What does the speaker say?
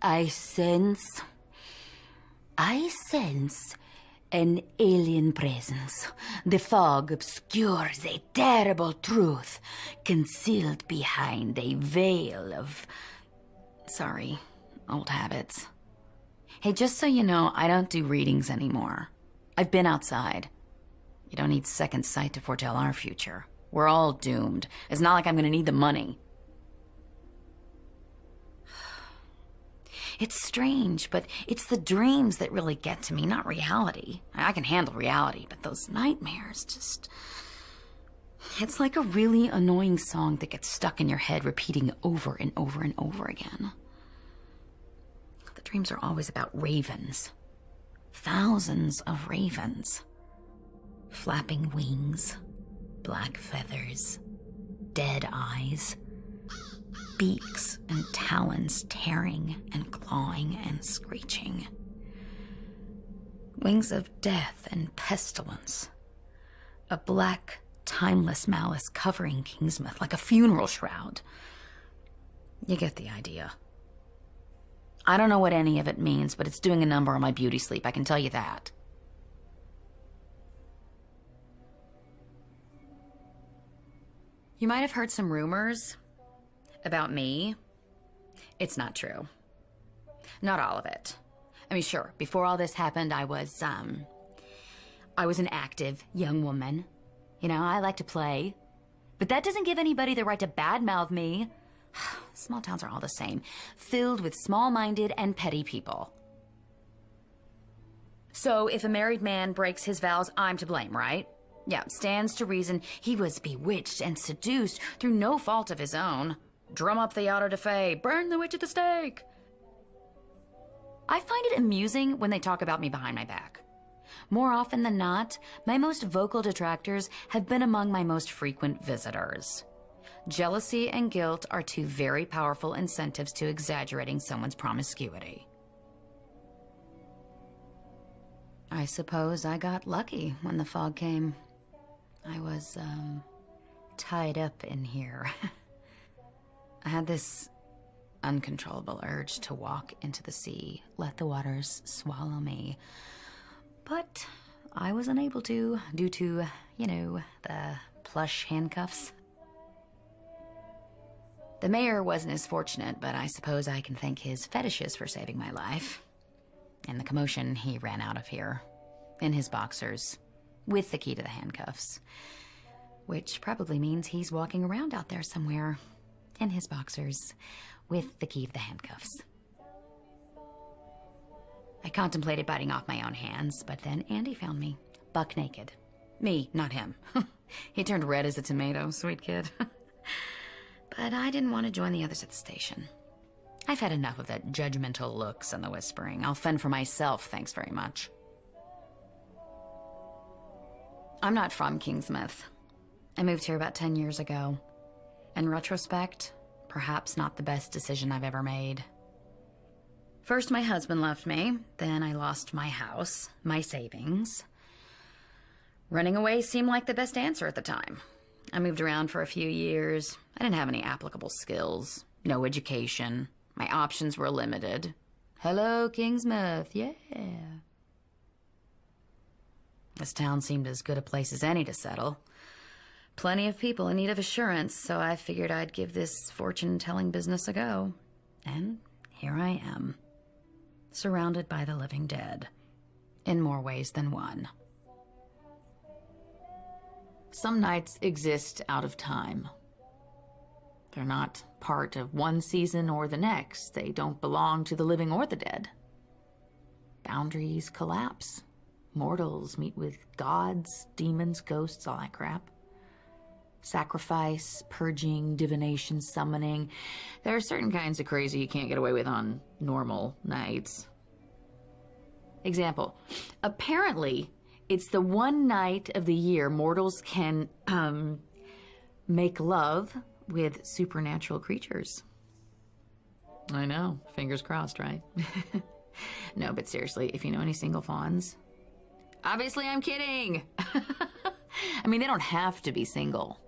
I sense... I sense an alien presence. The fog obscures a terrible truth concealed behind a veil of... Sorry, old habits. Hey, just so you know, I don't do readings anymore. I've been outside. You don't need second sight to foretell our future. We're all doomed. It's not like I'm gonna need the money. It's strange, but it's the dreams that really get to me, not reality. I can handle reality, but those nightmares just... It's like a really annoying song that gets stuck in your head, repeating over and over and over again. The dreams are always about ravens. Thousands of ravens. Flapping wings, black feathers, dead eyes, beaks and talons tearing and clawing and screeching. Wings of death and pestilence. A black, timeless malice covering Kingsmouth like a funeral shroud. You get the idea. I don't know what any of it means, but it's doing a number on my beauty sleep, I can tell you that. You might have heard some rumors about me. It's not true. Not all of it. I mean, sure, before all this happened, I was an active young woman. You know, I like to play. But that doesn't give anybody the right to badmouth me. Small towns are all the same, filled with small-minded and petty people. So if a married man breaks his vows, I'm to blame, right? Yeah, stands to reason he was bewitched and seduced through no fault of his own. Drum up the auto da fe, burn the witch at the stake. I find it amusing when they talk about me behind my back. More often than not, my most vocal detractors have been among my most frequent visitors. Jealousy and guilt are two very powerful incentives to exaggerating someone's promiscuity. I suppose I got lucky when the fog came. I was, tied up in here. I had this uncontrollable urge to walk into the sea, let the waters swallow me. But I was unable to, due to, you know, the plush handcuffs. The mayor wasn't as fortunate, but I suppose I can thank his fetishes for saving my life. In the commotion, he ran out of here, in his boxers, with the key to the handcuffs. Which probably means he's walking around out there somewhere, in his boxers, with the key to the handcuffs. I contemplated biting off my own hands, but then Andy found me, buck naked. Me, not him. He turned red as a tomato, sweet kid. But I didn't want to join the others at the station. I've had enough of that judgmental looks and the whispering. I'll fend for myself, thanks very much. I'm not from Kingsmouth. I moved here about 10 years ago. In retrospect, perhaps not the best decision I've ever made. First, my husband left me. Then I lost my house, my savings. Running away seemed like the best answer at the time. I moved around for a few years. I didn't have any applicable skills, no education. My options were limited. Hello, Kingsmouth, yeah. This town seemed as good a place as any to settle. Plenty of people in need of assurance, so I figured I'd give this fortune-telling business a go. And here I am, surrounded by the living dead, in more ways than one. Some nights exist out of time. They're not part of one season or the next. They don't belong to the living or the dead. Boundaries collapse. Mortals meet with gods, demons, ghosts, all that crap. Sacrifice, purging, divination, summoning. There are certain kinds of crazy you can't get away with on normal nights. Example, apparently, it's the one night of the year mortals can, make love with supernatural creatures. I know, fingers crossed, right? No, but seriously, if you know any single fawns... Obviously, I'm kidding! I mean, they don't have to be single.